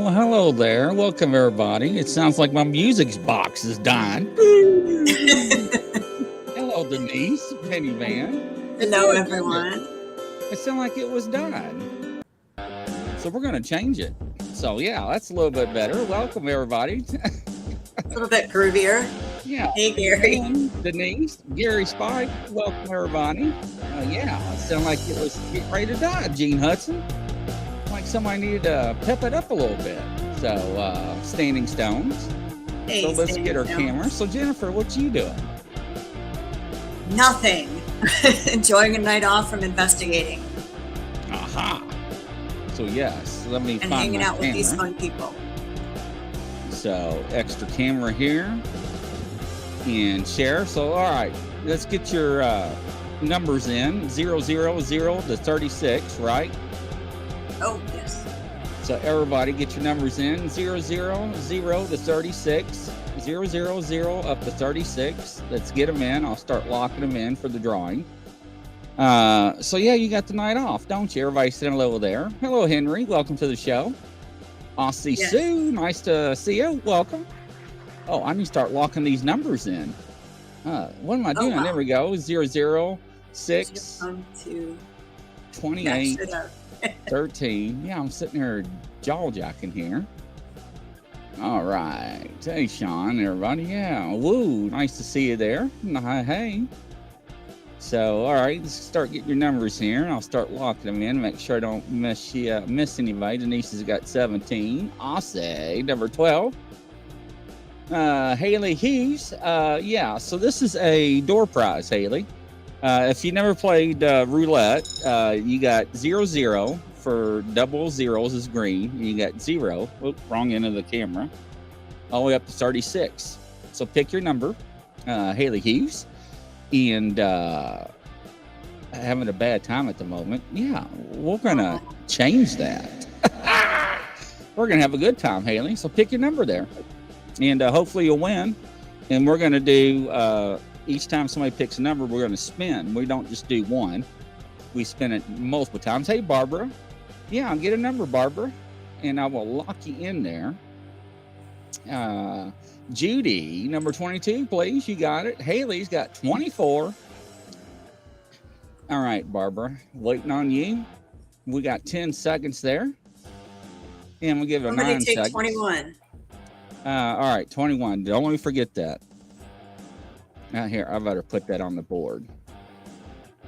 Well, hello there. Welcome, everybody. It sounds like my music box is dying. Hello, Denise, Penny Van. Hello, everyone. It sounded like it was done. So we're going to change it. So, yeah, that's a little bit better. Welcome, everybody. A little bit groovier. Yeah. Hey, Gary. Denise, Gary Spike. Welcome, everybody. Yeah, it sounded like it was getting ready to die, Gene Hudson. Like somebody needed to pep it up a little bit. So, Standing Stones. Hey, So let's Standing get our Stones. camera. So, Jennifer, what you doing? Nothing. Enjoying a night off from investigating Aha. So, yes, let me and find hanging my out with camera. these fun people. So, extra camera here. And share. So, all right, let's get your numbers in. 000 to 36, right? Oh, yes. So everybody get your numbers in. 000 to 36. 000 up to 36. Let's get them in. I'll start locking them in for the drawing. So yeah, you got the night off, don't you? Everybody sitting over there. Hello, Henry. Welcome to the show. Aussie Yes. Sue. Nice to see you. Welcome. Oh, I need to start locking these numbers in. What am I doing? wow. There we go. 006 Just fun to 28 match it up. 13. Yeah, I'm sitting here jaw jacking here. All right. Hey, Sean, everybody. Yeah. Woo. Nice to see you there. Hey. So, all right. Let's start getting your numbers here. I'll start locking them in. Make sure I don't miss anybody. Denise has got 17. Aussie, number 12. Haley Hughes. Yeah. So this is a door prize, Haley. If you never played roulette, you got 0 for double zeros is green. You got 0. Oop, wrong end of the camera. All the way up to 36. So pick your number, Haley Hughes. And having a bad time at the moment. Yeah, we're going to change that. We're going to have a good time, Haley. So pick your number there. And hopefully you'll win. And we're going to do... each time somebody picks a number, we're going to spin. We don't just do one. We spin it multiple times. Hey, Barbara. Yeah, I'll get a number, Barbara. And I will lock you in there. Judy, number 22, please. You got it. Haley's got 24. All right, Barbara. Waiting on you. We got 10 seconds there. And we'll give it 9 Somebody take seconds. 21. All right, 21. Don't let me forget that. Now here, I better put that on the board.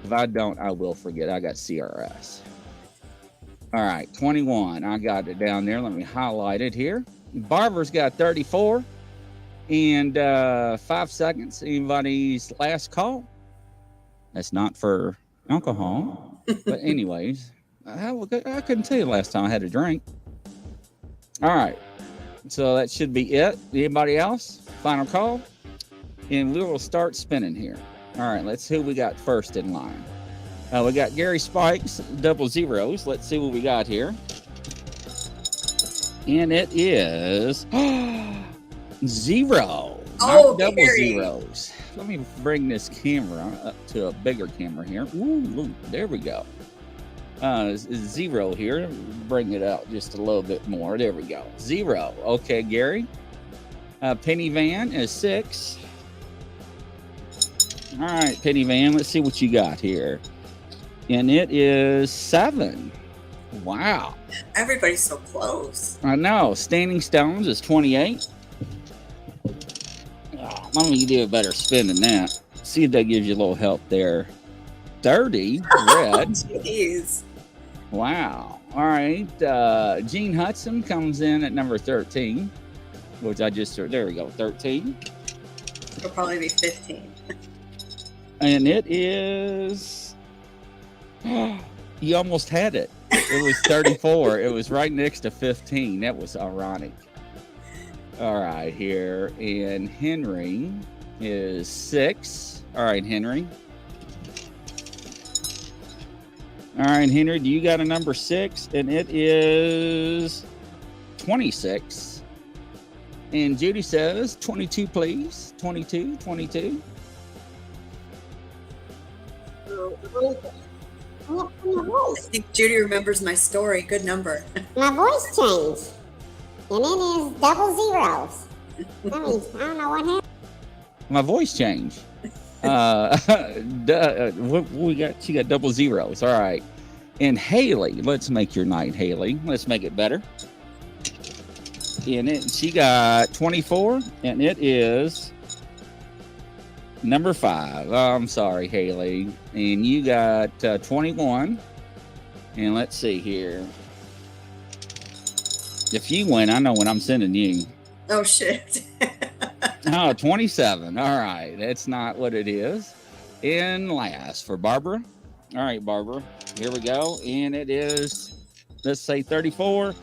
If I don't, I will forget. I got CRS. All right, 21. I got it down there. Let me highlight it here. Barbara's got 34. And 5 seconds. Anybody's last call? That's not for alcohol. But anyways, I couldn't tell you last time I had a drink. All right. So that should be it. Anybody else? Final call? And we will start spinning here. All right, let's see who we got first in line. We got Gary Spikes, double zeros. Let's see what we got here. And it is 0. Oh, Not double Gary. zeros. Let me bring this camera up to a bigger camera here. Ooh, there we go. 0 here. Bring it out just a little bit more. There we go. 0. Okay, Gary. Penny Van is 6. All right, Penny Van, let's see what you got here. And it is 7. Wow. Everybody's so close. I know. Standing Stones is 28. Oh, let me do a better spin than that. See if that gives you a little help there. 30, red. Jeez. Wow. All right. Gene Hudson comes in at number 13, which I just, there we go, 13. It'll probably be 15. And it is, you almost had it. It was 34. It was right next to 15. That was ironic. All right, here. And Henry is 6. All right, Henry. All right, Henry, do you got a number 6? And it is 26. And Judy says 22, please. 22, 22. I think Judy remembers my story. Good number. My voice changed. And it is double zeros. That means I don't know what happened. My voice changed. What we got? She got double zeros. All right. And Haley, let's make your night, Haley. Let's make it better. And she got 24, and it is number 5. Oh, I'm sorry, Haley. And you got 21. And let's see here. If you win, I know what I'm sending you. Oh, shit. Oh, 27. All right. That's not what it is. And last for Barbara. All right, Barbara. Here we go. And it is, let's say 34.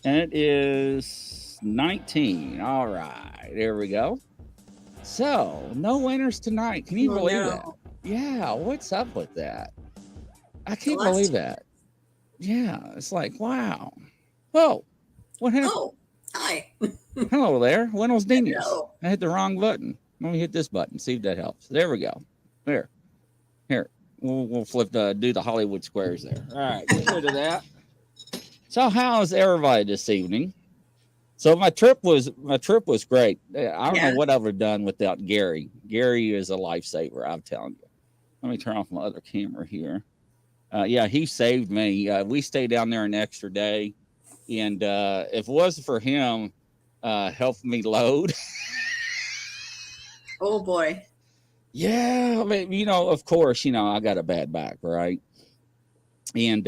And it is 19. All right. There we go. So, no winners tonight. Can you believe that? Yeah. What's up with that? I can't believe that. Yeah. It's like, wow. Whoa. What happened? Oh, hi. Hello there. Buenos dias. Hello. I hit the wrong button. Let me hit this button. See if that helps. There we go. There. Here. We'll flip do the Hollywood squares there. All right. Get rid of that. So how's everybody this evening? So my trip was great. I don't know what I would have done without Gary. Gary is a lifesaver, I'm telling you. Let me turn off my other camera here. Yeah, he saved me. We stayed down there an extra day. And if it wasn't for him helping me load. Oh, boy. Yeah, I mean, you know, of course, you know, I got a bad back, right? And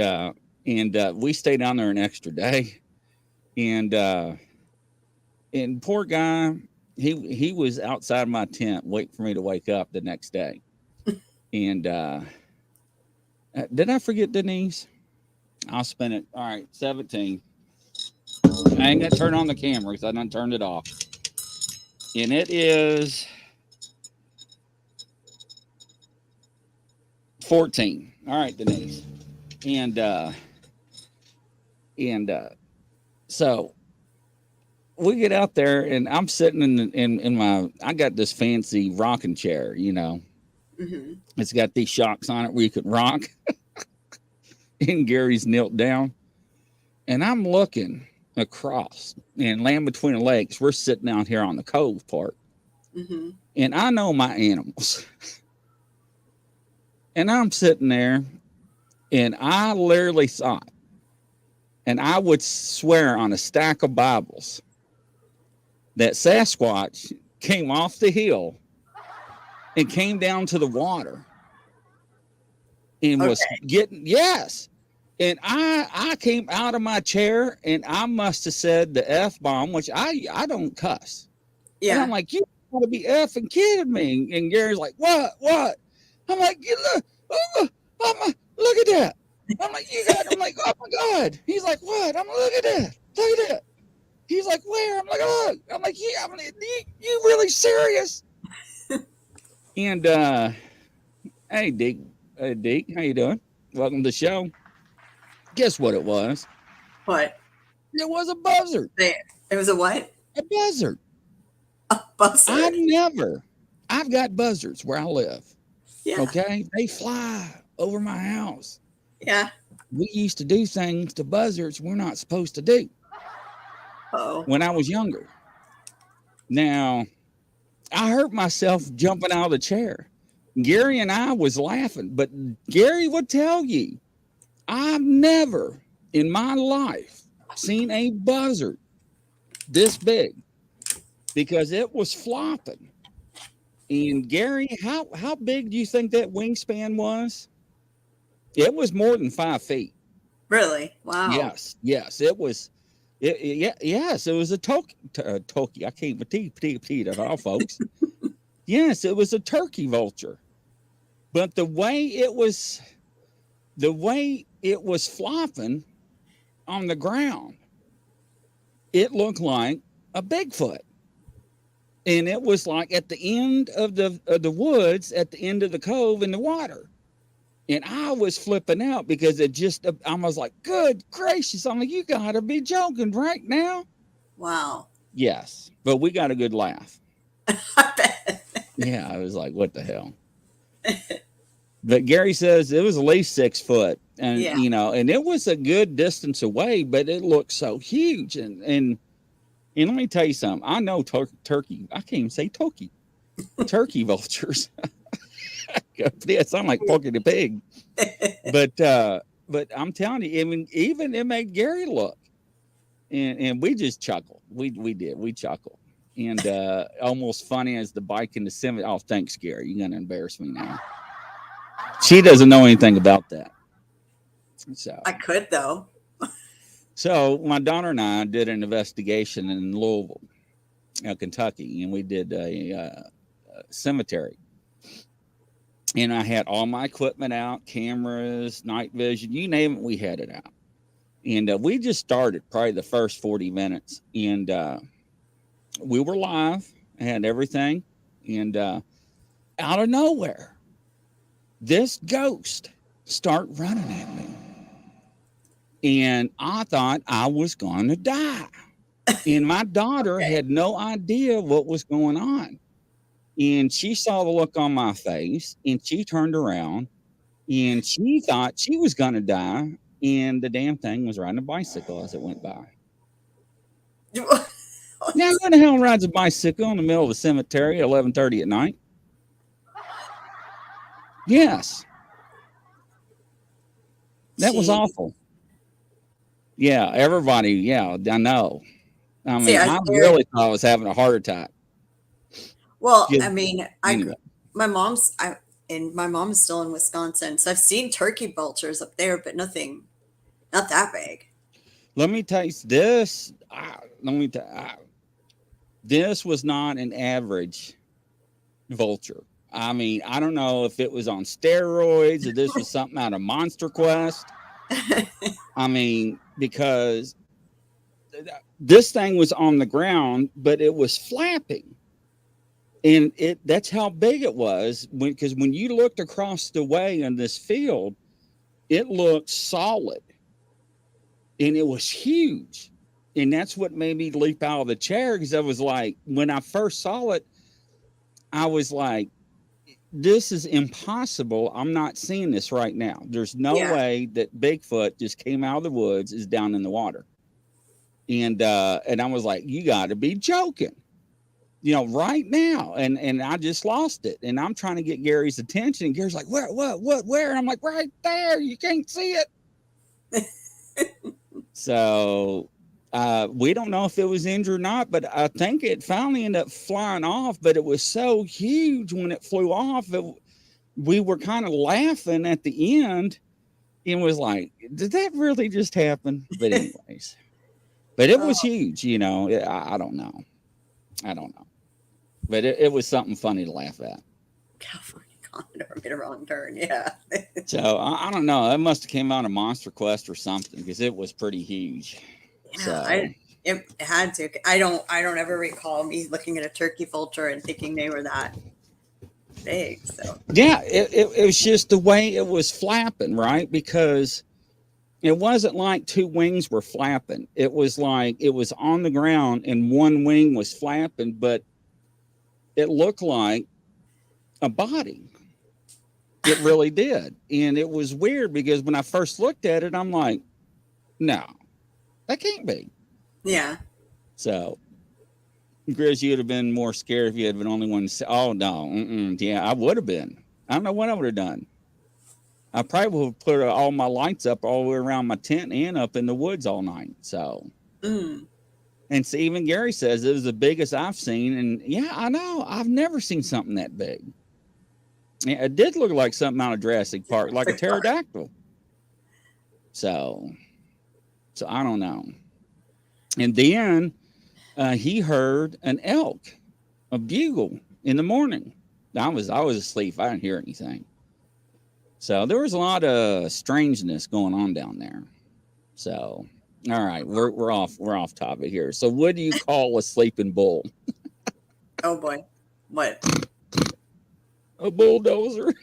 we stayed down there an extra day. And poor guy, he was outside my tent waiting for me to wake up the next day. And did I forget Denise? I'll spin it. All right, 17. I ain't gonna turn on the camera because I done turned it off. And it is 14. All right, Denise. And so we get out there and I'm sitting in my, I got this fancy rocking chair, you know. Mm-hmm. It's got these shocks on it where you can rock. And Gary's knelt down. And I'm looking across and Land Between the Lakes. We're sitting out here on the cove part. Mm-hmm. And I know my animals. And I'm sitting there and I literally thought, and I would swear on a stack of Bibles, that Sasquatch came off the hill and came down to the water and was getting, yes. And I came out of my chair and I must have said the F-bomb, which I don't cuss. Yeah. And I'm like, you gotta be effing kidding me. And Gary's like, what? I'm like, look at that. I'm like, I'm like, oh my God. He's like, what? I'm like, look at that. He's like, where? I'm like, look. I'm like, yeah, you really serious? And hey, Deke, how you doing? Welcome to the show. Guess what it was? What? It was a buzzard. It was a what? A buzzard. A buzzard. I've got buzzards where I live. Yeah. Okay. They fly over my house. Yeah. We used to do things to buzzards we're not supposed to do. Oh. When I was younger. Now, I hurt myself jumping out of the chair. Gary and I was laughing, but Gary would tell you, I've never in my life seen a buzzard this big because it was flopping. And Gary, how big do you think that wingspan was? It was more than 5 feet. Really? Wow. Yes, it was. Yes, it was a turkey. I can't repeat at all, folks. Yes, it was a turkey vulture. But the way it was flopping on the ground, it looked like a Bigfoot. And it was like at the end of the woods, at the end of the cove in the water. And I was flipping out because I was like, good gracious. I'm like, you gotta be joking right now. Wow. Yes. But we got a good laugh. I bet. Yeah. I was like, what the hell? But Gary says it was at least 6 foot. And, you know, and it was a good distance away, but it looked so huge. And And let me tell you something. I know turkey. I can't even say turkey. Turkey vultures. It sounds like Porky the Pig. But I'm telling you, I mean, even it made Gary look, and we just chuckled. We chuckled, and almost funny as the bike in the cemetery. Oh, thanks, Gary. You're gonna embarrass me now. She doesn't know anything about that. So I could though. So my daughter and I did an investigation in Louisville, Kentucky, and we did a cemetery. And I had all my equipment out, cameras, night vision, you name it, we had it out. And we just started probably the first 40 minutes, and we were live, had everything, and out of nowhere, this ghost start running at me. And I thought I was going to die. And my daughter had no idea what was going on. And she saw the look on my face, and she turned around, and she thought she was going to die. And the damn thing was riding a bicycle as it went by. Now, who the hell rides a bicycle in the middle of the cemetery at 11:30 at night? Yes. That was awful. Yeah, everybody. Yeah, I know. I mean, I really thought I was having a heart attack. Well, I mean, my mom's still in Wisconsin, so I've seen turkey vultures up there, but not that big. Let me tell you this. This was not an average vulture. I mean, I don't know if it was on steroids or this was something out of Monster Quest. I mean, because this thing was on the ground, but it was flapping. And that's how big it was. Because when you looked across the way in this field, it looked solid. And it was huge. And that's what made me leap out of the chair, because I was like, when I first saw it, I was like, this is impossible. I'm not seeing this right now. There's no way that Bigfoot just came out of the woods, is down in the water. And I was like, you got to be joking, right now. And I just lost it. And I'm trying to get Gary's attention. And Gary's like, where? And I'm like, right there. You can't see it. So we don't know if it was injured or not, but I think it finally ended up flying off. But it was so huge when it flew off, we were kind of laughing at the end, and was like, did that really just happen? But anyways, but it was huge, I don't know. But it was something funny to laugh at. California Condor made a wrong turn, yeah. So I don't know. It must have came out of Monster Quest or something, because it was pretty huge. Yeah, so. It had to. I don't ever recall me looking at a turkey vulture and thinking they were that big. So yeah, it was just the way it was flapping, right? Because it wasn't like two wings were flapping. It was like it was on the ground and one wing was flapping, but it looked like a body. It really did. And it was weird, because when I first looked at it, I'm like, no, that can't be. Yeah. So, Grizz, you'd have been more scared if you had been the only one to say, oh, no. Yeah, I would have been. I don't know what I would have done. I probably would have put all my lights up all the way around my tent and up in the woods all night. So, and so even Gary says it was the biggest I've seen. And yeah, I know. I've never seen something that big. Yeah, it did look like something out of Jurassic Park, like a pterodactyl. So I don't know. And then he heard an elk, a bugle in the morning. I was asleep. I didn't hear anything. So there was a lot of strangeness going on down there. So, all right, we're off topic here. So what do you call a sleeping bull? Oh boy. What? A bulldozer.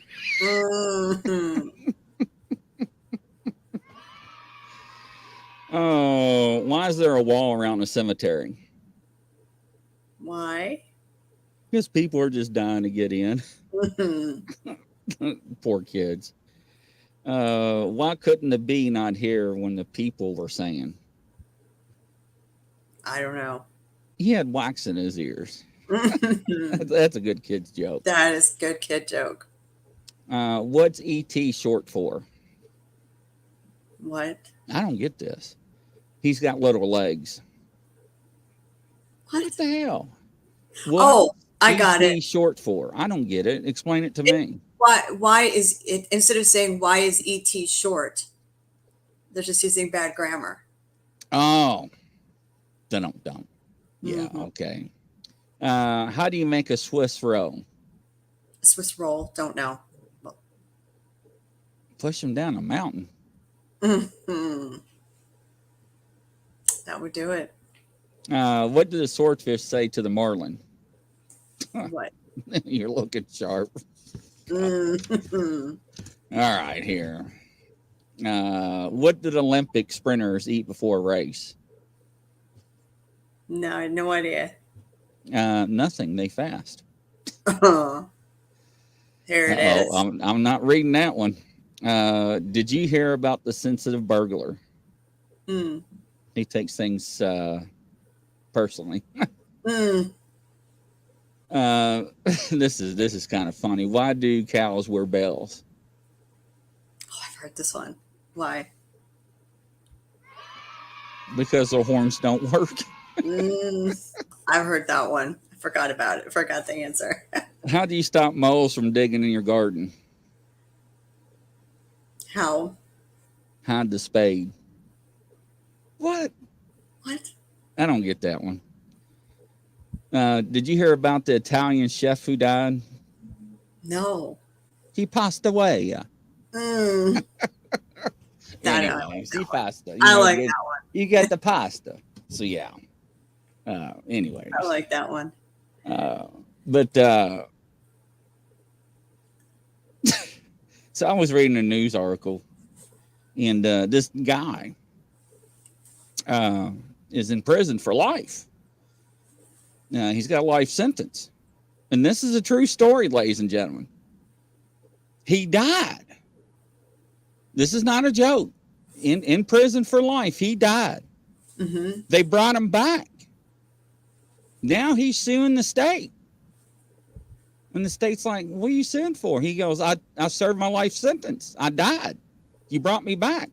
Oh, why is there a wall around the cemetery? Why? Because people are just dying to get in. Poor kids. Why couldn't the bee not hear when the people were saying? I don't know. He had wax in his ears. That's a good kid's joke. That is a good kid joke. What's ET short for? What? I don't get this. He's got little legs. What the hell? Oh, I got it. Short for? I don't get it. Explain it to me. Why is it, instead of saying why is ET short, they're just using bad grammar. Oh. Don't. Yeah, Mm-hmm. okay. How do you make a Swiss roll? Swiss roll, don't know. Push them down a mountain. Mm-hmm. That would do it. What did the swordfish say to the marlin? What? You're looking sharp. Mm-hmm. All right, here. What did Olympic sprinters eat before a race? No, I had no idea. Nothing. They fast. Oh, here it is. I'm not reading that one. Did you hear about the sensitive burglar? Mm. He takes things personally. Mm. This is kind of funny. Why do cows wear bells? Oh, I've heard this one. Why? Because their horns don't work. I've heard that one. I forgot about it. I forgot the answer. How do you stop moles from digging in your garden? How? Hide the spade. What? What? I don't get that one. Did you hear about the Italian chef who died? No. He passed away. Mm. Anyways, he pasta. I like that one. You get the pasta. So yeah. Anyways. I like that one. So I was reading a news article, and this guy is in prison for life. He's got a life sentence. And this is a true story, ladies and gentlemen. He died. This is not a joke. In prison for life, he died. Mm-hmm. They brought him back. Now he's suing the state. And the state's like, what are you suing for? He goes, I served my life sentence. I died. You brought me back.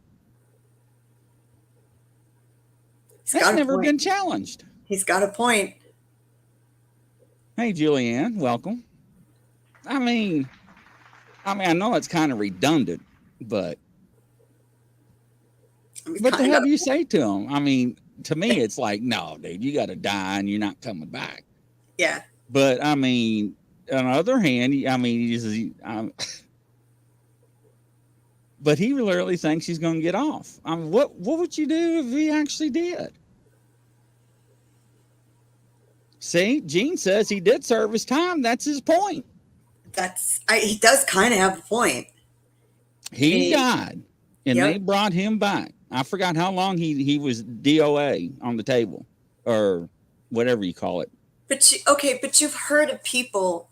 That's never been challenged. He's got a point. Hey, Julianne, welcome. I mean, I know it's kind of redundant, but what the hell do you say to him? I mean, to me, it's like, no, dude, you got to die and you're not coming back. Yeah. But I mean, on the other hand, I mean, but he literally thinks he's going to get off. I mean, what would you do if he actually did? See, Gene says he did serve his time. That's his point. He does kind of have a point. He died, and they brought him back. I forgot how long he was DOA on the table, or whatever you call it. But you've heard of people.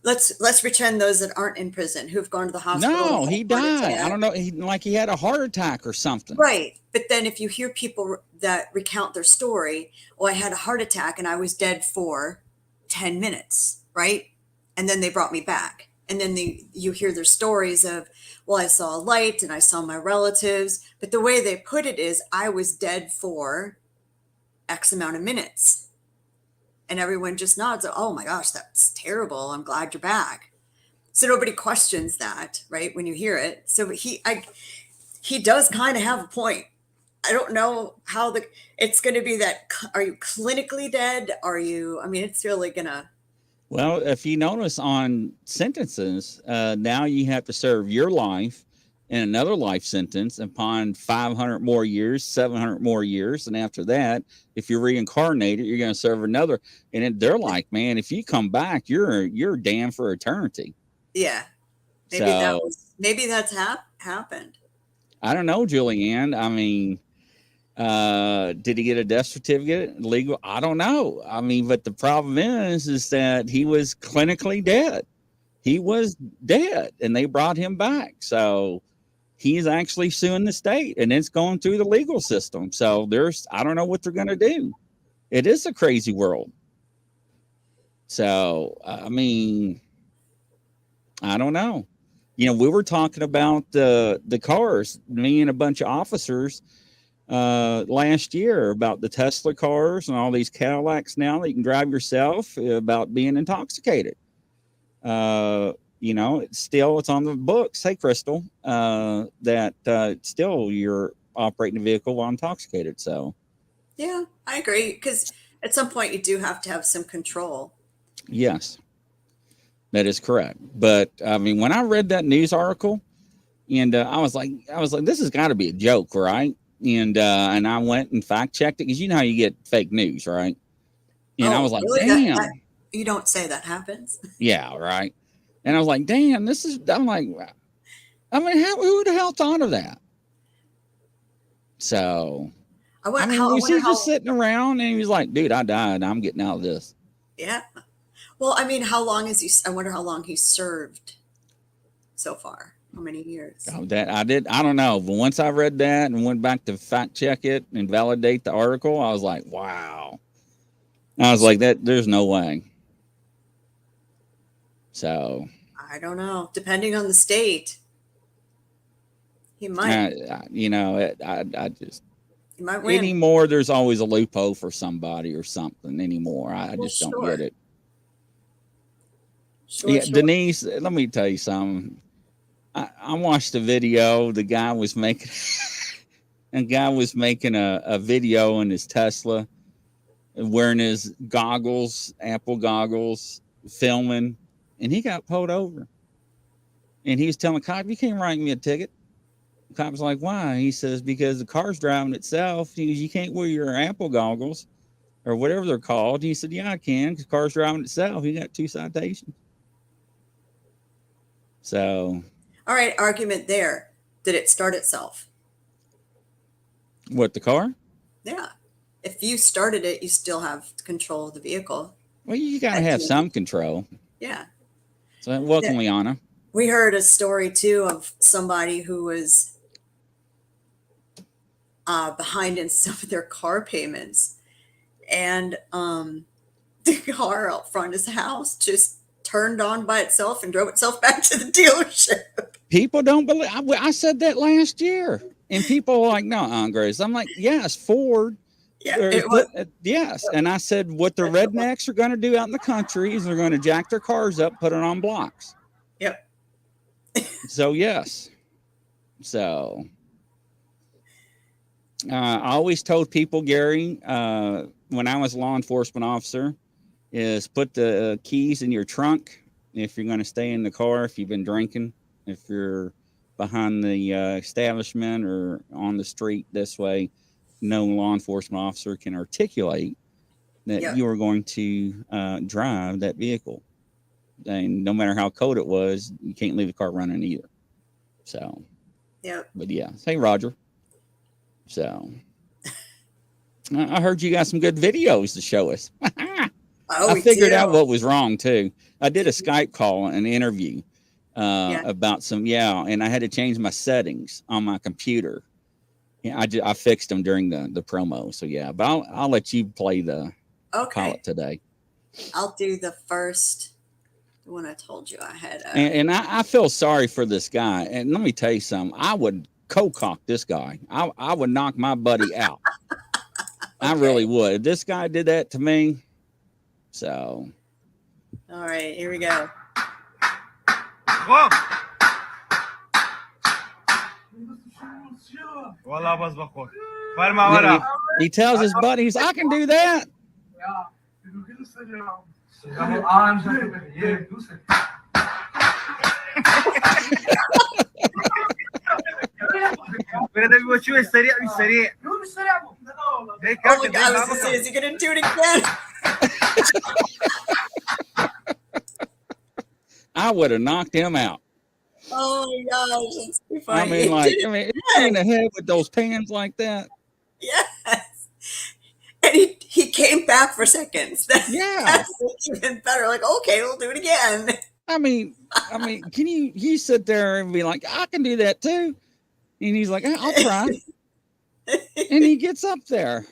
Let's pretend those that aren't in prison who've gone to the hospital. No, he died. I don't know. He had a heart attack or something. Right. But then if you hear people that recount their story, I had a heart attack and I was dead for 10 minutes, right? And then they brought me back. And then you hear their stories of, I saw a light and I saw my relatives. But the way they put it is, I was dead for X amount of minutes. And everyone just nods. Oh my gosh, that's terrible. I'm glad you're back. So nobody questions that, right? When you hear it. So he does kind of have a point. I don't know how it's going to be that. Are you clinically dead? It's really going to. Well, if you notice on sentences, now you have to serve your life and another life sentence upon 500 more years, 700 more years. And after that, if you're reincarnated, you're going to serve another. And they're like, man, if you come back, you're damned for eternity. Yeah. Maybe that's happened. I don't know, Julianne. I mean, did he get a death certificate legal? I don't know. I mean, but the problem is that he was clinically dead. He was dead and they brought him back. So he's actually suing the state and it's going through the legal system. So I don't know what they're going to do. it is a crazy world. So, I mean, I don't know. You know, we were talking about the cars, me and a bunch of officers last year about the Tesla cars and all these Cadillacs now that you can drive yourself about being intoxicated. You know, it's on the books. Hey, Crystal, that still you're operating a vehicle while intoxicated. So, Yeah, I agree. Because at some point you do have to have some control. yes, that is correct. But I mean, when I read that news article, and I was like, this has got to be a joke, right? And I went and fact checked it because you know how you get fake news, right? And I Oh, was like, really? damn, You don't say that happens. yeah, right. And I was like, damn, I'm like, I mean, who the hell thought of that? So, I I mean, was he just sitting around and he was like, dude, I died. I'm getting out of this. Yeah. Well, I mean, how long is he? I wonder how long he served so far. How many years? Oh, that I did. I don't know. But once I read that and went back to fact check it and validate the article, I was like, wow. I was like, there's no way. So, I don't know. Depending on the state, he might. you know, I just He might win. anymore. There's always a loophole for somebody or something anymore. I just don't get it. Sure. Denise, let me tell you something. I watched a video. The guy was making a video in his Tesla, wearing his goggles, Apple goggles, filming, and he got pulled over. And he was telling the cop, "You can't write me a ticket." The cop was like, "Why?" He says, "Because the car's driving itself. He goes, you can't wear your Apple goggles or whatever they're called." He said, "Yeah, I can, because the car's driving itself." He got 2 citations. So, all right, argument there. Did it start itself? what, the car? Yeah. If you started it, you still have control of the vehicle. Well, you got to have some control. Yeah. So, welcome, Liana. We heard a story too of somebody who was behind in some of their car payments, and the car out front of his house just turned on by itself and drove itself back to the dealership. People don't believe. I said that last year, and people are like, "No, Grace." I'm like, "Yes, Ford." Yeah, Yes, and I said what the rednecks are going to do out in the country is they're going to jack their cars up, put it on blocks. Yep. So yes. So I always told people, Gary, when I was a law enforcement officer, is put the keys in your trunk if you're going to stay in the car, if you've been drinking, if you're behind the establishment or on the street this way. No law enforcement officer can articulate that you are going to drive that vehicle. And no matter how cold it was, you can't leave the car running either. So, but yeah, hey, Roger. So, I heard you got some good videos to show us. I figured out what was wrong too. I did a Skype call, an interview about and I had to change my settings on my computer. Yeah, I fixed them during the promo. So yeah, but I'll let you play the pilot today. I'll do the first one I told you I had. And I feel sorry for this guy. And let me tell you something. I would co-cock this guy. I would knock my buddy out. I really would. If this guy did that to me. So. All right, here we go. Whoa. He tells his buddies, "I can do that." Oh my God, I was gonna say, is he gonna do it again? I would have knocked him out. Oh my gosh, that's too funny. In the head with those pans like that. Yes. And he came back for seconds. Yeah. That's even better. Like, okay, we'll do it again. I mean, can you sit there and be like, "I can do that too," and he's like, "I'll try," and he gets up there.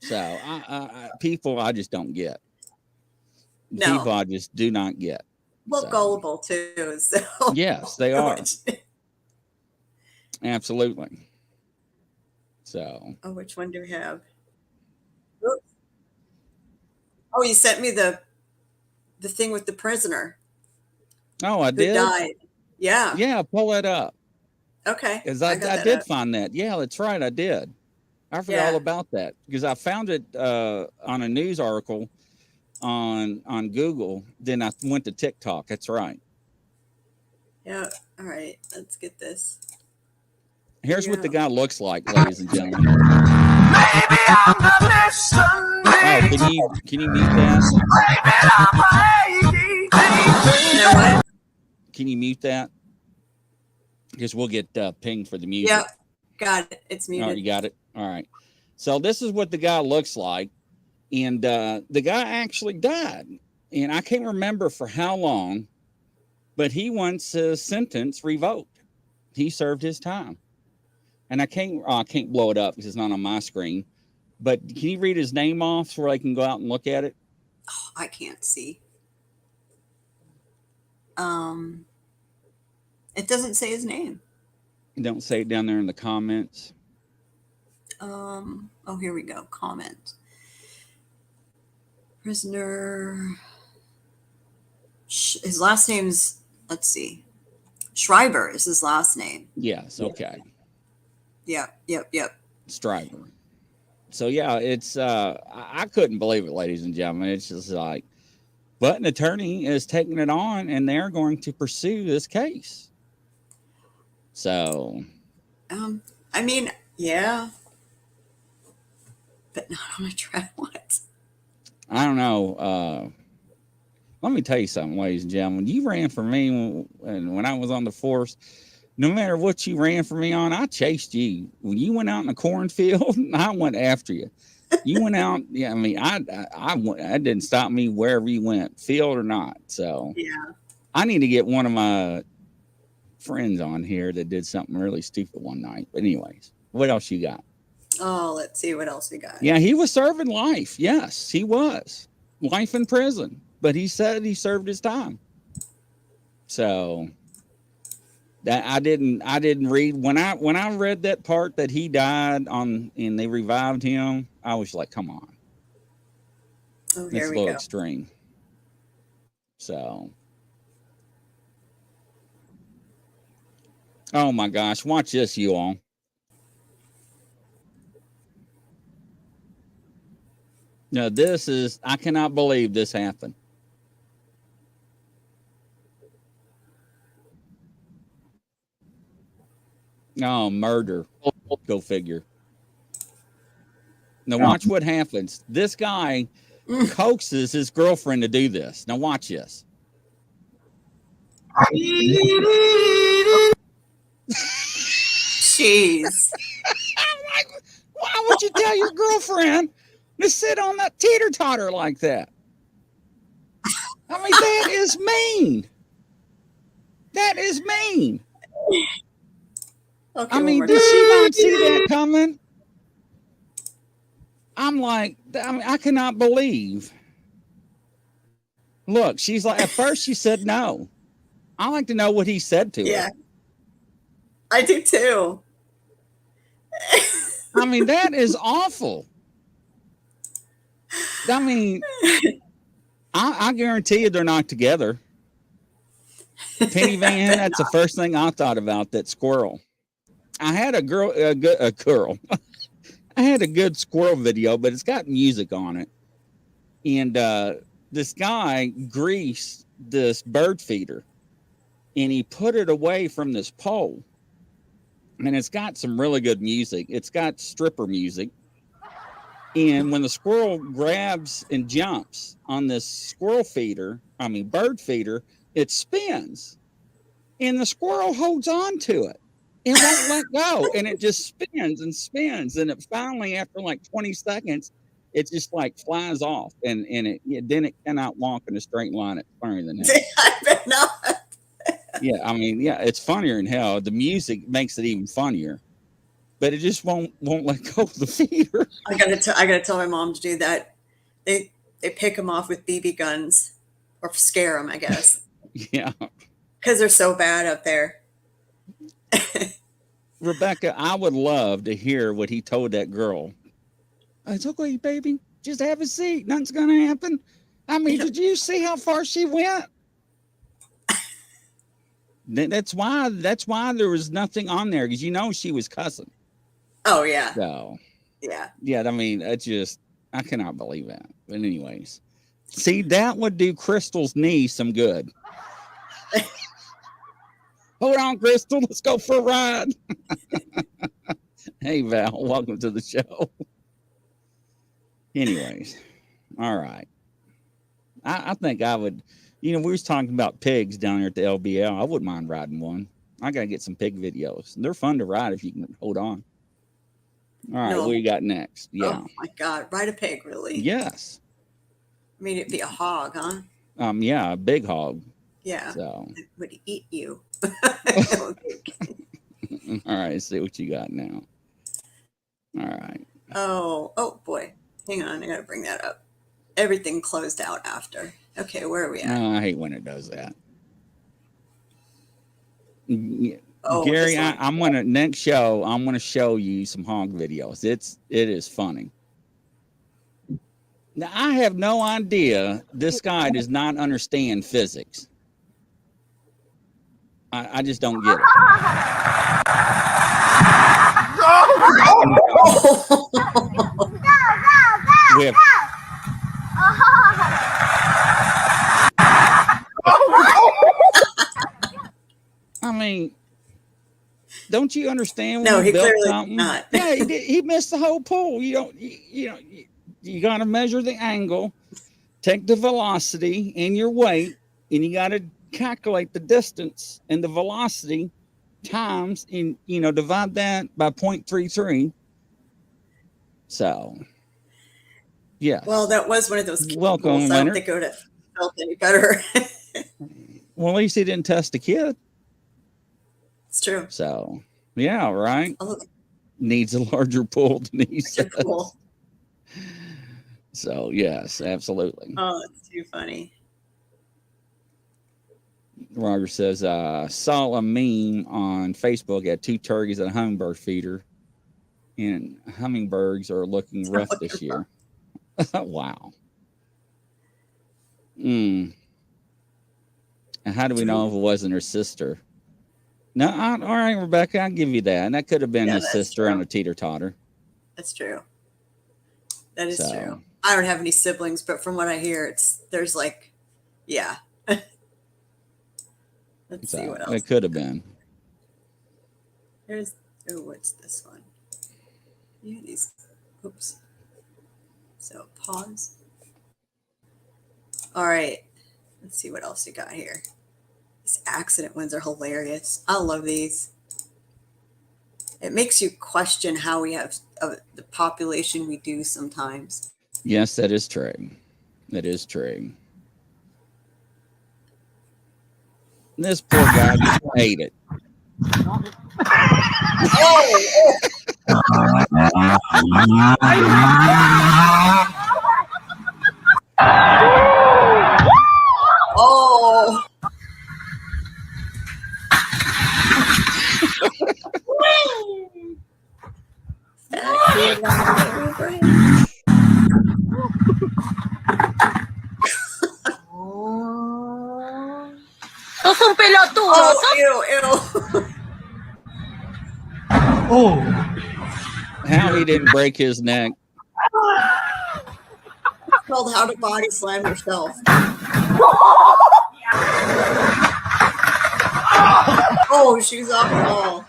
So people I just don't get. No. People I just do not get. Well, So, gullible too. So yes, they are. Absolutely. So Oh, which one do we have? Oops. Oh, you sent me the thing with the prisoner I who did. died. Yeah. Yeah, pull it up. Okay. Because got I that did up. find that. Yeah, that's right. I did. I forgot all Yeah. about that because I found it on a news article on Google. Then I went to TikTok. That's right. Yeah. All right. Let's get this. Here's what the Yeah. guy looks like, ladies and gentlemen. Maybe I'm the listening. Oh, can you mute that? Maybe I'm You know what? Can you mute that? Because we'll get pinged for the music. Yep. Got it. It's All muted. right, you got it. All right. So this is what the guy looks like, and the guy actually died, and I can't remember for how long, but he wants his sentence revoked. He served his time, and I can't blow it up because it's not on my screen. But can you read his name off so I can go out and look at it? Oh, I can't see. It doesn't say his name. Don't say it down there in the comments. Oh, here we go. Comment. Prisoner. His last name's, let's see. Schreiber is his last name. Yes. Okay. Yep. Striver. So yeah, it's I couldn't believe it, ladies and gentlemen. It's just like, but an attorney is taking it on, and they're going to pursue this case. So, I mean, yeah, but not on a track. What? I don't know. Let me tell you something, ladies and gentlemen. You ran for me when I was on the force. No matter what you ran for me on, I chased you. When you went out in the cornfield, I went after you. You went out. Yeah, I mean, I didn't stop me wherever you went, field or not. So Yeah. I need to get one of my friends on here that did something really stupid one night. But anyways, what else you got? Oh, let's see what else we got. Yeah, he was serving life. Yes, he was. Life in prison. But he said he served his time. So that I didn't read when I read that part that he died on and they revived him, I was like, come on. Oh, It's here a we little go. extreme. So oh my gosh, watch this, you all. No, this is, I cannot believe this happened. Oh, murder. Go figure. Now watch what happens. This guy coaxes his girlfriend to do this. Now watch this. Jeez. Why would you tell your girlfriend to sit on that teeter-totter like that? I mean, that is mean. That is mean. Okay, I mean, one more did time. she not see that coming? I'm like, I cannot believe. Look, she's like, at first she said no. I like to know what he said to Yeah, her. I do too. I mean, that is awful. I mean, I guarantee you they're not together. Penny Van, that's the first thing I thought about, that squirrel. I had a girl. I had a good squirrel video, but it's got music on it. And this guy greased this bird feeder and he put it away from this pole. And it's got some really good music. It's got stripper music. And when the squirrel grabs and jumps on this bird feeder, it spins. And the squirrel holds on to it. It won't let go. And it just spins and spins. And it finally, after like 20 seconds, it just like flies off. And then it cannot walk in a straight line. It's funnier than hell. I bet not. Yeah, I mean, yeah, it's funnier than hell. The music makes it even funnier. but it just won't let go of the feeder. I gotta tell my mom to do that. They pick them off with BB guns or scare them, I guess, Yeah. because they're so bad up there. Rebecca, I would love to hear what he told that girl. It's okay, baby. Just have a seat. Nothing's going to happen. I mean, did you see how far she went? That's why there was nothing on there, because she was cussing. Oh yeah, So, yeah. I mean, I cannot believe that. But anyways, see, that would do Crystal's knee some good. Hold on, Crystal. Let's go for a ride. Hey, Val. Welcome to the show. Anyways, all right. I think I would, we was talking about pigs down here at the LBL. I wouldn't mind riding one. I got to get some pig videos. They're fun to ride if you can hold on. All right, No. what you got next? Yeah. Oh my God, ride a pig, really? Yes. I mean, it'd be a hog, huh? Yeah, a big hog. Yeah. So, It would eat you. all right, see what you got now. All right. Oh boy. Hang on, I gotta bring that up. Everything closed out after. Okay, where are we at? I hate when it does that. Oh, Gary, this one. I'm gonna next show. I'm gonna show you some hog videos. It is funny. Now I have no idea this guy does not understand physics. I just don't get it. We have, I mean, don't you understand? When No, you he built clearly something? not. Yeah, he missed the whole pool. You got to measure the angle, take the velocity and your weight, and you got to calculate the distance and the velocity times, and divide that by 0.33. So, yeah. Well, that was one of those Welcome, chemicals. I don't Leonard. think it would have felt any better. Well, at least he didn't test the kid. It's true. So, yeah, right. Oh, Needs a larger pool than he says. cool. So, yes, absolutely. Oh, that's too funny. Roger says, saw a meme on Facebook at 2 turkeys at a hummingbird feeder, and hummingbirds are looking rough this year. Wow. And how do we know if it wasn't her sister? No, all right, Rebecca, I'll give you that. And that could have been Yeah, his that's sister true. on a teeter-totter. That's true. That is So- true. I don't have any siblings, but from what I hear, there's like, yeah. Let's see So what else. it could have been. What's this one? Yeah, these. Oops. So pause. All right. Let's see what else you got here. These accident ones are hilarious. I love these. It makes you question how we have the population we do sometimes. Yes, that is true. That is true. This poor guy just ate it. Oh. Fat kid on the brain. ¡Sos un pelotudo! Oh, ew. How he didn't break his neck. It's called How to Body Slam Yourself. Oh, she's off the wall.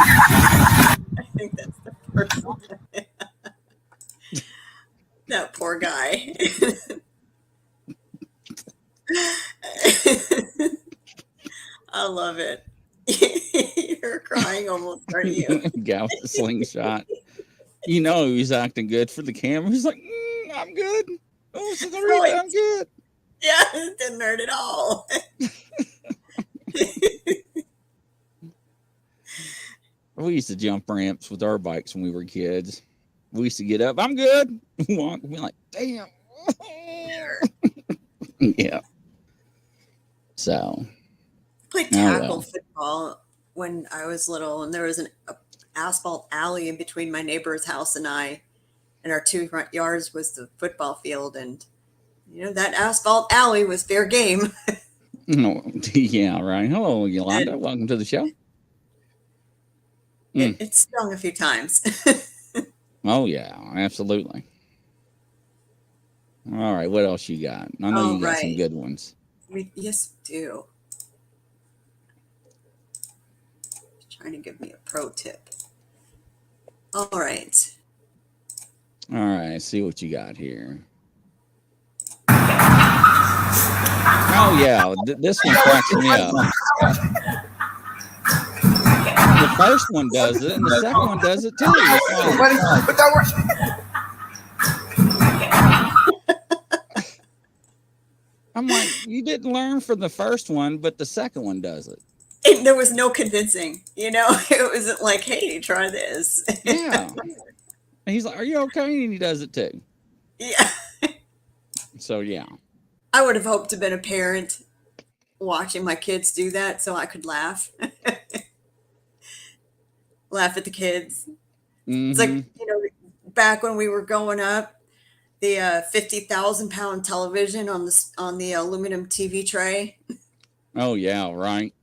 I think that's the first one. That poor guy. I love it. You're crying almost, aren't you? Guy with the slingshot. He's acting good for the camera. He's like, I'm good. Oh, so Right. I'm good. Yeah, it didn't hurt at all. We used to jump ramps with our bikes when we were kids. We used to get up. I'm good. Walk. We're like, damn. Yeah. So. Played Oh, tackle well. football when I was little, and there was an asphalt alley in between my neighbor's house and I, and our 2 front yards was the football field, and that asphalt alley was fair game. No, yeah, right. Hello, Yolanda. Welcome to the show. It stung a few times. Oh yeah, absolutely. All right, what else you got? I know All you got some right. good ones. Yes, we do. Trying to give me a pro tip. All right. All right, see what you got here. Oh yeah, this one cracks me up. The first one does it, and the second one does it too. But that works. I'm like, you didn't learn from the first one, but the second one does it. And there was no convincing, it wasn't like, hey, try this. Yeah. And he's like, are you okay? And he does it too. Yeah. So yeah. I would have hoped to have been a parent watching my kids do that so I could laugh. Laugh at the kids. It's like, Mhm. back when we were growing up, the 50,000-pound television on the aluminum TV tray, Oh yeah, right.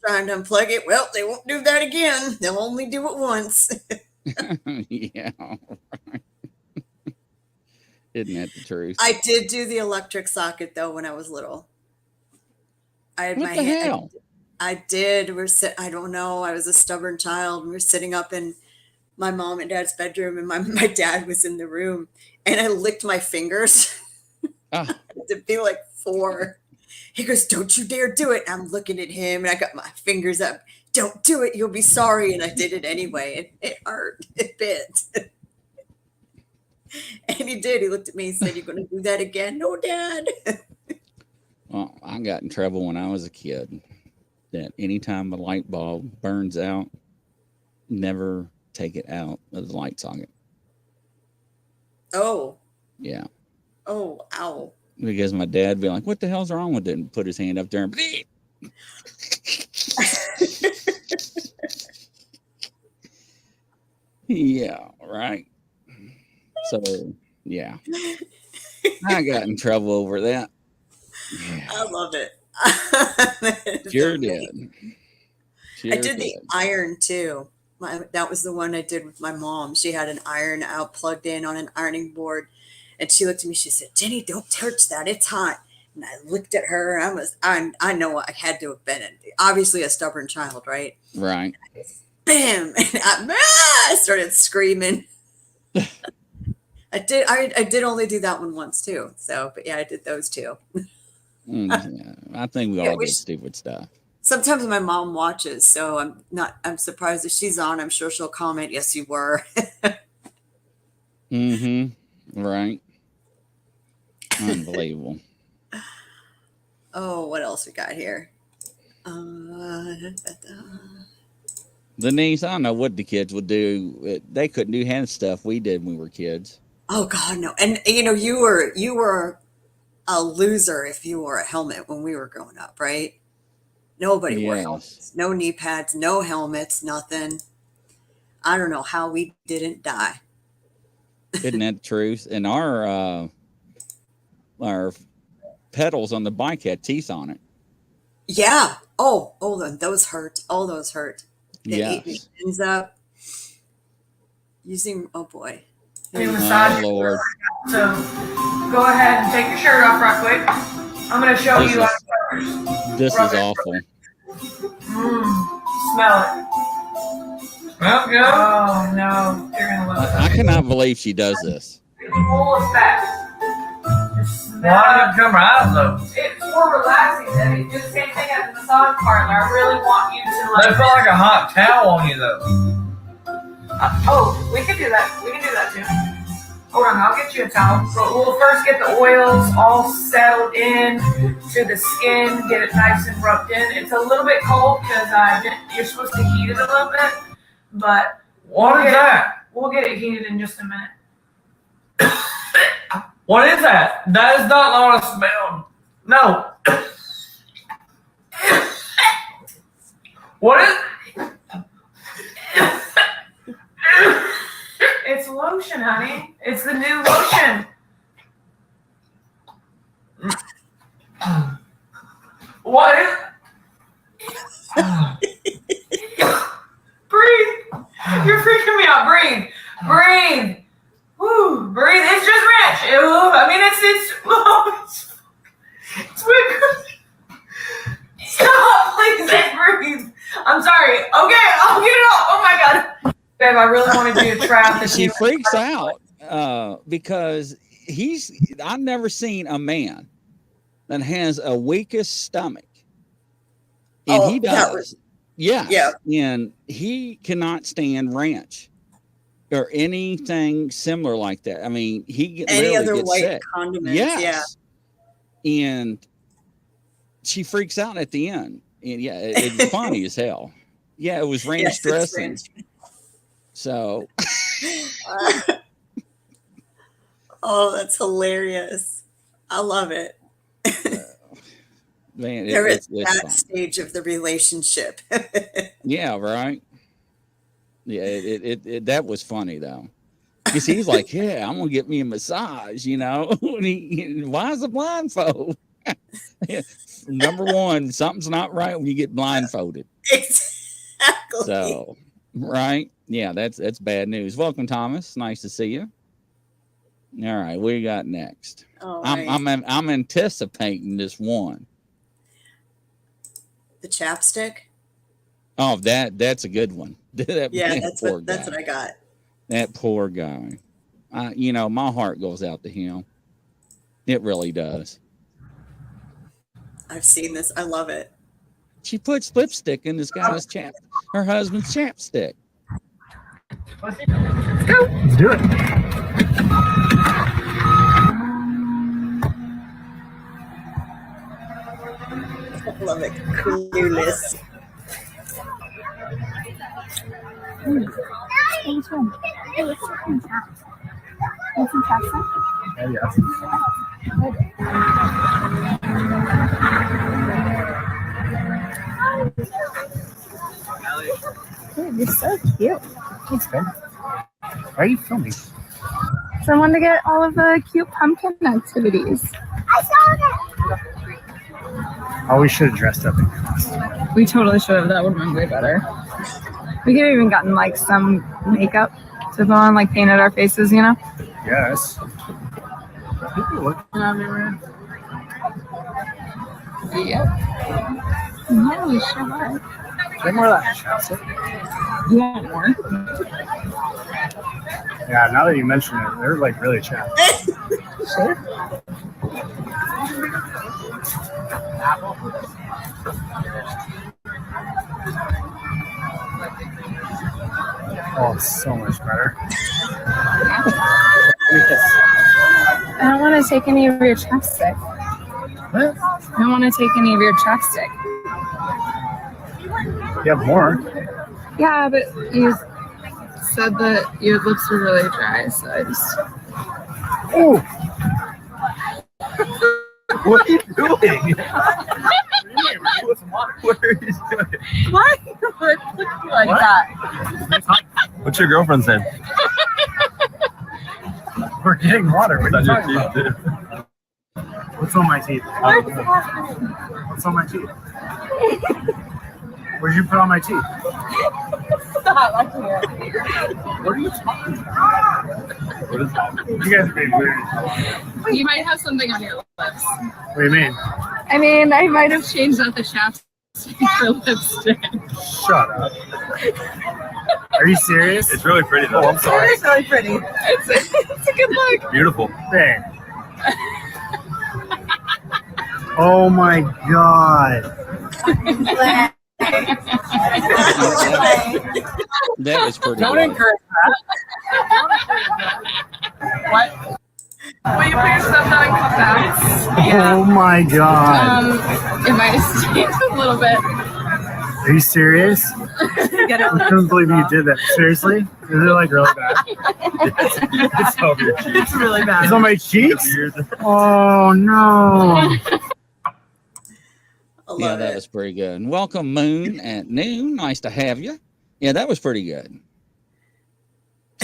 trying to unplug it. Well, they won't do that again. They'll only do it once. Yeah. Isn't that the truth? I did do the electric socket though when I was little. I had What my the hand. hell? I did. I don't know. I was a stubborn child. We were sitting up in my mom and dad's bedroom, and my dad was in the room, and I licked my fingers Ah, to be like 4. He goes, "Don't you dare do it." I'm looking at him, and I got my fingers up. "Don't do it. You'll be sorry." And I did it anyway. And it hurt. It bit. And he did. He looked at me and said, "You're going to do that again?" "No, Dad." well, I got in trouble when I was a kid. That anytime a light bulb burns out, never take it out of the light socket. Oh, Yeah. oh, ow. Because my dad would be like, what the hell's wrong with it? And put his hand up there and yeah, right. So yeah. I got in trouble over that. Yeah. I love it. Sure did. Sure I did the iron too. That was the one I did with my mom. She had an iron out plugged in on an ironing board, and she looked at me. She said, "Jenny, don't touch that. It's hot." And I looked at her. I know I had to have been obviously a stubborn child, right? Right. Bam! And I started screaming. I did only do that one once too. So, but yeah, I did those two. Yeah, I think we all we did sh- stupid stuff. Sometimes my mom watches, so I'm surprised if she's on. I'm sure she'll comment, "Yes, you were." Mm-hmm. Right. Unbelievable. Oh, what else we got here? Denise, I don't know what the kids would do. They couldn't do hand stuff we did when we were kids. Oh God, no! And you were a loser if you wore a helmet when we were growing up, right? Nobody wore Yes. helmets, no knee pads, no helmets, nothing. I don't know how we didn't die. Isn't that the truth? And our pedals on the bike had teeth on it. Yeah. Oh, those hurt. Oh, those hurt. They ate your Yes. shins up. Oh boy. Do massage. Oh Lord. So go ahead and take your shirt off right quick. I'm going to show This you is- how it covers. This is awful. Smell it. Well, good. Oh no, you're going to love I it. cannot believe she does this. Full effect. Just smell Why did it. it come right though? It's more relaxing than you do the same thing at the massage parlor. I really want you to They felt like a hot towel on you though. Oh, we can do that. We can do that too. Hold on, I'll get you a towel. But we'll first get the oils all settled in to the skin, get it nice and rubbed in. It's a little bit cold because you're supposed to heat it a little bit, but What is that? we'll get it heated in just a minute. What is that? That is not what I smelled. No. What is? It's lotion, honey. It's the new lotion. What is? Breathe. You're freaking me out. Breathe. Breathe. Woo. Breathe. It's just ranch. I mean, it's weird. Stop, please. Just breathe. I'm sorry. Okay, I'll get it off. Oh my God. Babe, I really want to do a trap. She freaks out because I've never seen a man that has a weakest stomach. And he does. Yeah. And he cannot stand ranch or anything similar like that. I mean, Any other gets white sick. condiments. Yes. Yeah. And she freaks out at the end. And yeah, it's funny as hell. Yeah, it was ranch dressing. Ranch. So. Oh, that's hilarious. I love it. Man, There is it's that fun. stage of the relationship. Yeah, right. Yeah, it that was funny though. Because he's like, yeah, I'm gonna get me a massage, you know. And why is a blindfold? Number one, something's not right when you get blindfolded. Exactly. So, right? Yeah, that's bad news. Welcome, Thomas. Nice to see you. All right, what do you got next? All I'm right. I'm anticipating this one. The chapstick. Oh, that's a good one. Yeah, that's poor what I got. That poor guy. You know, my heart goes out to him. It really does. I've seen this. I love it. She puts lipstick in this guy's her husband's chapstick. Let's do it. I love it. Clueless. Dude, you're so cute. Thanks, babe. Why are you filming? So I wanted to get all of the cute pumpkin activities. Oh, we should have dressed up in costume. We totally should have. That would have been way better. We could have even gotten like some makeup to put on, like painted our faces, you know? Yes. People look. Yep. Yeah, we sure would. Get more of that chapstick. You want more? Yeah, now that you mention it, they're like really chapped. Sure. Oh, it's so much better. I don't want to take any of your chapstick. What? I don't want to take any of your chapstick. You have more. Yeah, but you said that your lips were really dry, so I just... Oh! What are you doing? What are you doing? Why would it look like that? What's your girlfriend's name? We're getting water. What are you Your talking about? teeth, dude. What's on my teeth? What's on my teeth? Where'd you put on my teeth? Stop, I can't. What are you talking about? What is that? You guys are being weird. You might have something on your lips. What do you mean? I mean, I might have changed out the chapstick for lipstick. Shut up. Are you serious? It's really pretty though. Oh, I'm sorry. It's really pretty. It's a good look. Beautiful. Hey. Oh my god. That was pretty Don't good. encourage that. What? Will you put your stuff down and come back? Oh my god. It might have stayed a little bit. Are you serious? I couldn't believe you did that. Seriously? Is it like really bad? It's over your cheeks. It's really bad. It's on my cheeks? Oh no. I love Yeah, that it. was pretty good. And welcome, Moon at noon. Nice to have you. Yeah, that was pretty good.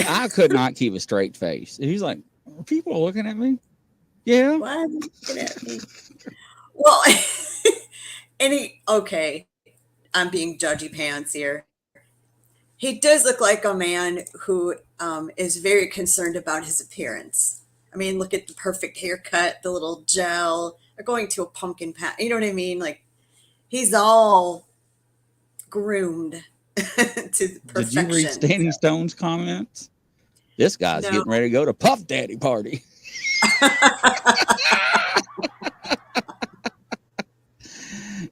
I could not keep a straight face. He's like, are people looking at me? Yeah. Why are you looking at me? Well, okay, I'm being judgy pants here. He does look like a man who is very concerned about his appearance. I mean, look at the perfect haircut, the little gel, or going to a pumpkin patch. You know what I mean? Like, he's all groomed to perfection. Did you read Standing Stone's comments? This guy's No. getting ready to go to Puff Daddy party.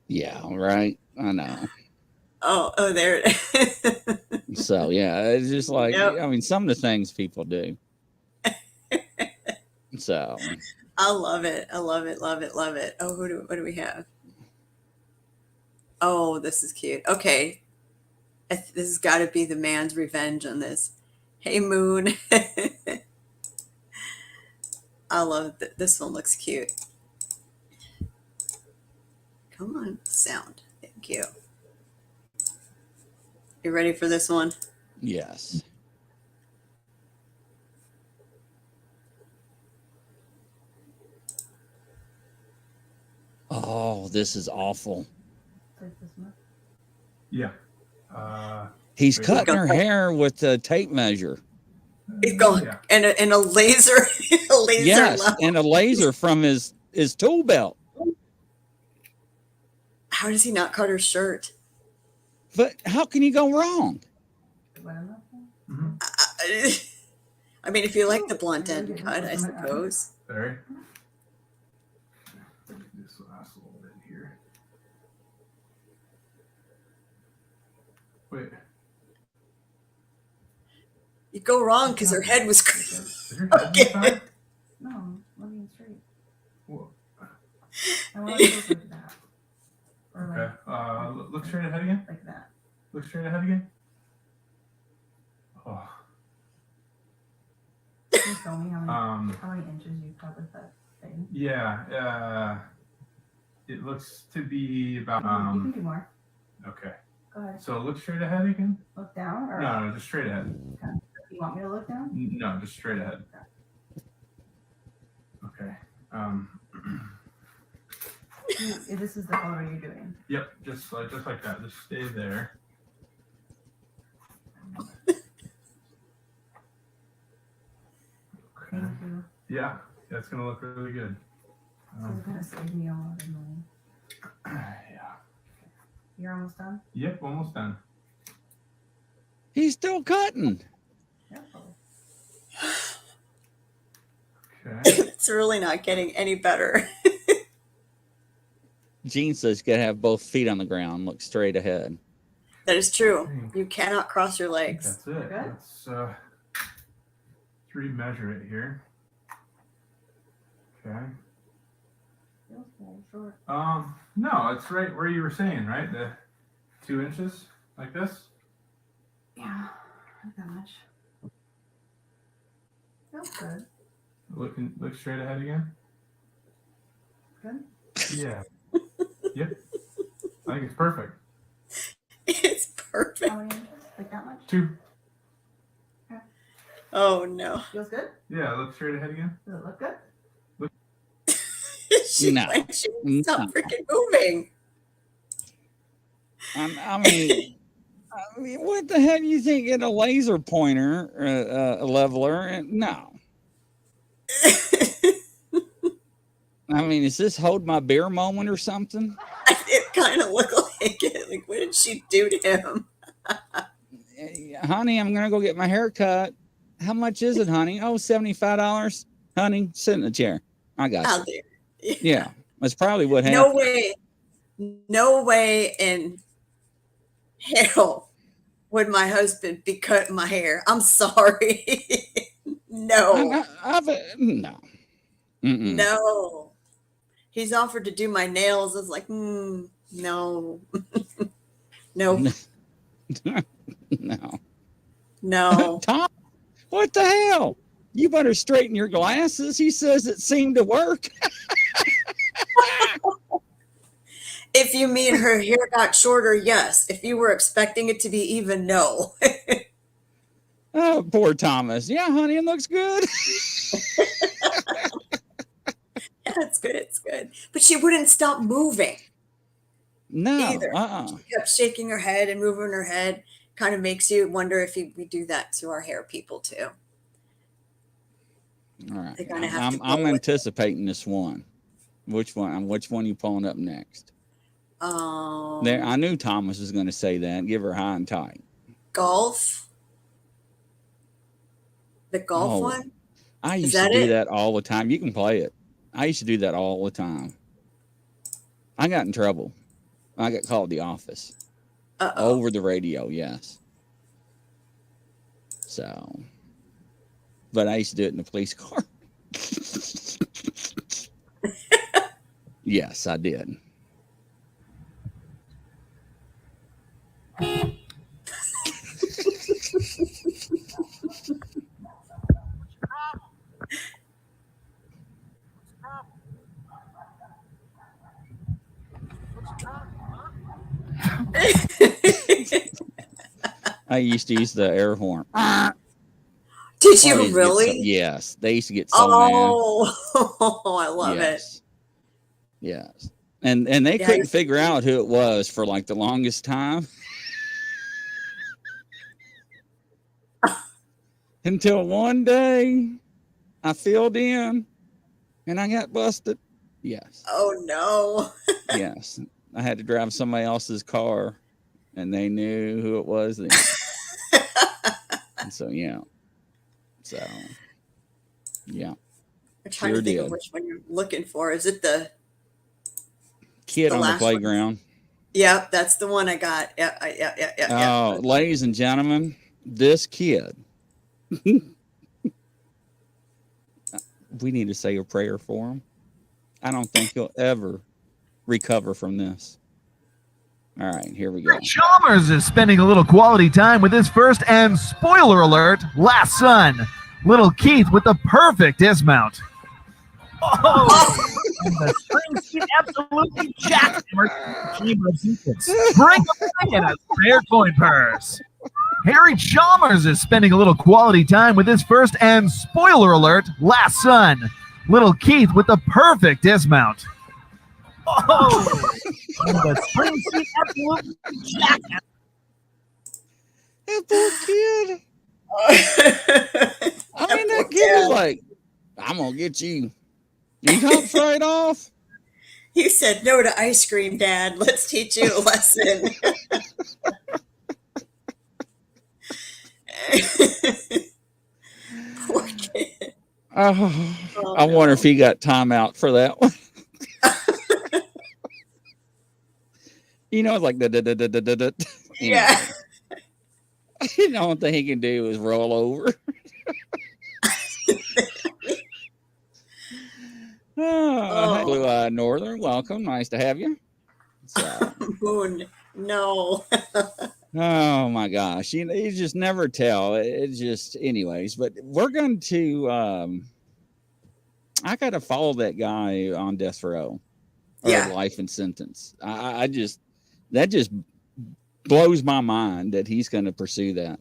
Yeah, right. I know. Oh, there it is. So yeah, it's just like Yep. I mean, some of the things people do. So I love it. I love it. Love it. Love it. Oh, what do we have? Oh, this is cute. Okay. This has got to be the man's revenge on this. Hey, Moon. I love it. This one looks cute. Come on, sound. Thank you. You ready for this one? yes. Oh, this is awful. Yeah. He's Wait, cutting go. her hair with a tape measure. He's going Yeah. and a laser, a laser. Yes, level. and a laser from his tool belt. How does he not cut her shirt? But how can you go wrong? Mhm. I mean, if you like the blunt end cut, I suppose. Sorry. This last little bit here. Wait. You go wrong because her head was. Is your head Okay. inside? No, let me straight. Whoa. I want to look like that. Or Okay. Look straight ahead again. like that. Look straight ahead again. Oh. Can you show me how Um. many inches you cut with that thing? Yeah. It looks to be about. You can do more. Okay. Go ahead. So look straight ahead again. Look down, or No, just straight ahead. you want me to look down? No, just straight ahead. Okay. This is the color you're doing. Yep. Just like that. Just stay there. Okay. Thank you. Yeah, that's gonna look really good. This is gonna save me a lot of money. Yeah. You're almost done. Yep, almost done. He's still cutting. Careful. Okay. It's really not getting any better. Gene says you gotta have both feet on the ground, look straight ahead. That is true. You cannot cross your legs. That's it. Good. Let's remeasure it here. Okay. Feels very short. No, it's right where you were saying, right? The 2 inches like this. Yeah, not that much. Feels good. Look straight ahead again. Good. Yeah. Yep. I think it's perfect. It's perfect. How many inches? Like that much? 2. Oh no. Feels good? Yeah. Look straight ahead again. Does it look good? She's No. like, she's not No. freaking moving. I mean, what the hell do you think? Get a laser pointer, a leveler? And no. I mean, is this hold my beer moment or something? It kind of looked like it. Like, what did she do to him? Honey, I'm gonna go get my hair cut. How much is it, honey? Oh, $75. Honey, sit in the chair. I got Out you. there. Yeah, that's probably what happened. No way in hell would my husband be cutting my hair. I'm sorry. No, No. Mm-mm. no. He's offered to do my nails. I was like, no, no, No. no. Tom, what the hell? You better straighten your glasses. He says it seemed to work. If you mean her hair got shorter, yes. If you were expecting it to be even, no. Oh, poor Thomas. Yeah, honey, it looks good. Yeah, it's good. It's good. But she wouldn't stop moving No. either. She kept shaking her head and moving her head. Kind of makes you wonder if we do that to our hair people too. All right. They kinda have to I'm go with it. anticipating this one. Which one? Which one are you pulling up next? There, I knew Thomas was going to say that. Give her high and tight. Golf. The golf Oh, one. I Is used to that do it? that all the time. You can play it. I used to do that all the time. I got in trouble. I got called the office over the radio. Yes. So, but I used to do it in the police car. Yes, I did. I used to use the air horn. Did you Oh, they used to get so- really? yes, they used to get so mad. Oh, I love it. Yes. Yes. And they Yeah, couldn't figure out who it was for like the longest time. Until one day I filled in and I got busted. Yes. Oh no. Yes. I had to drive somebody else's car and they knew who it was then. And so yeah. So yeah. I'm trying Sure to think did. of which one you're looking for. Is it the? Kid The on the last one. playground. Yep, that's the one I got. Yeah. Oh, ladies and gentlemen, this kid. We need to say a prayer for him. I don't think he'll ever recover from this. All right, here we go. Chalmers is spending a little quality time with his first and, spoiler alert, last son, little Keith, with the perfect dismount. Oh, and the string seat absolutely jackhammered Chamber of Secrets. Bring him in a spare coin purse. Harry Chalmers is spending a little quality time with his first and, spoiler alert, last son, little Keith, with the perfect dismount. Oh, and the spring seat absolutely jackhammered. That poor kid. I mean, that kid was like, I'm going to get you. He hops right off. He said no to ice cream, Dad. Let's teach you a lesson. Poor kid. Oh, I wonder if he got time out for that one. You know, it's like the. Yeah. You know, the only thing he can do is roll over. Hey, Blue-Eyed Northern, welcome. Nice to have you. So, Moon. No. oh my gosh, you just never tell. It's just, anyways. But we're going to. I got to follow that guy on death row or Yeah. life in sentence. I just that just blows my mind that he's going to pursue that.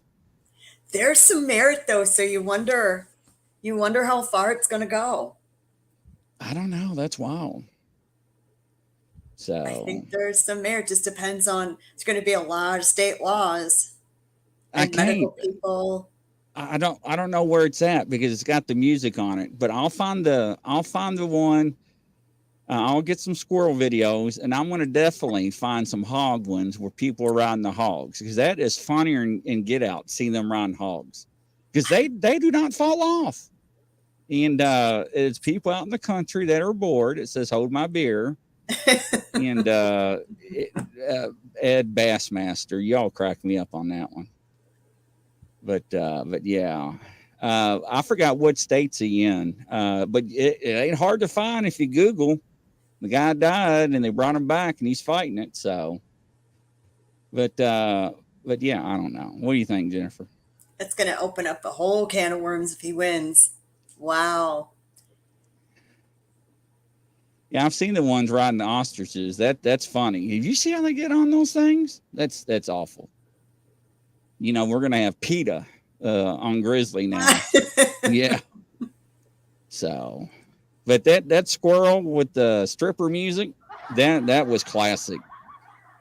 There's some merit though, so you wonder how far it's going to go. I don't know. That's wild. So I think there's some merit. Just depends on. It's going to be a lot of state laws I and medical can't. people. I don't know where it's at because it's got the music on it. But I'll find the one. I'll get some squirrel videos, and I'm going to definitely find some hog ones where people are riding the hogs, because that is funnier in Get Out, seeing them riding hogs, because they do not fall off. And it's people out in the country that are bored. It says "Hold my beer," and Ed Bassmaster. Y'all cracked me up on that one. But yeah, I forgot what state's he in. But it ain't hard to find if you Google. The guy died, and they brought him back, and he's fighting it. So, but yeah, I don't know. What do you think, Jennifer? It's going to open up a whole can of worms if he wins. Wow. Yeah, I've seen the ones riding the ostriches. That's funny. Did you see how they get on those things? That's awful. You know, we're gonna have PETA on Grizzly now. Yeah. So, but that squirrel with the stripper music, that was classic.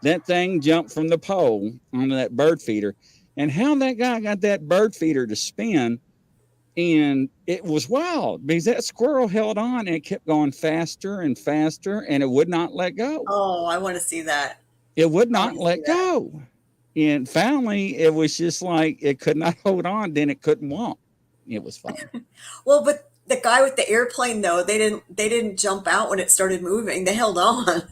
That thing jumped from the pole onto that bird feeder, and how that guy got that bird feeder to spin. And it was wild because that squirrel held on and it kept going faster and faster, and it would not let go. Oh, I want to see that. It would not let go. And finally, it was just like it could not hold on. Then it couldn't walk. It was fun. Well, but the guy with the airplane, though, they didn't jump out when it started moving. They held on.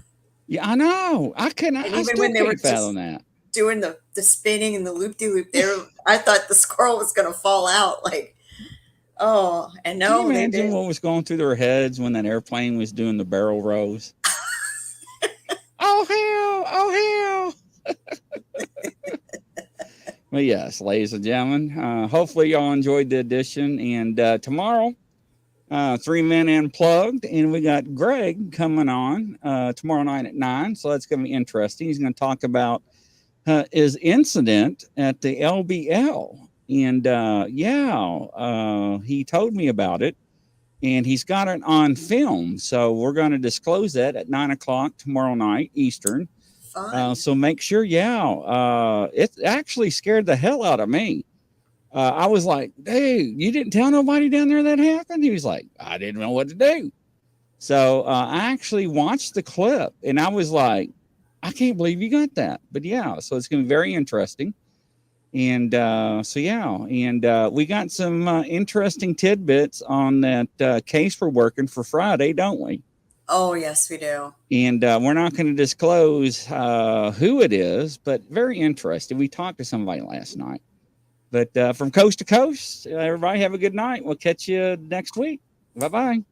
Yeah, I know. I couldn't. And I even still when they were can't fathom that. doing the spinning and the loop-de-loop, I thought the squirrel was going to fall out. Like, oh, and no, Can you they imagine did. what was going through their heads when that airplane was doing the barrel rolls? Oh hell! Oh hell! Well, yes, ladies and gentlemen. Hopefully, y'all enjoyed the edition. And tomorrow, 3 Men Unplugged, and we got Greg coming on tomorrow night at 9. So that's going to be interesting. He's going to talk about his incident at the LBL. And he told me about it, and he's got it on film. So we're going to disclose that at 9 o'clock tomorrow night Eastern. So make sure, it actually scared the hell out of me. I was like, hey, you didn't tell nobody down there that happened? He was like, I didn't know what to do. So I actually watched the clip, and I was like, I can't believe you got that. But yeah, so it's going to be very interesting. And we got some interesting tidbits on that case we're working for Friday, don't we? Oh, yes, we do. And we're not going to disclose who it is, but very interesting. We talked to somebody last night. But from coast to coast, everybody have a good night. We'll catch you next week. Bye-bye.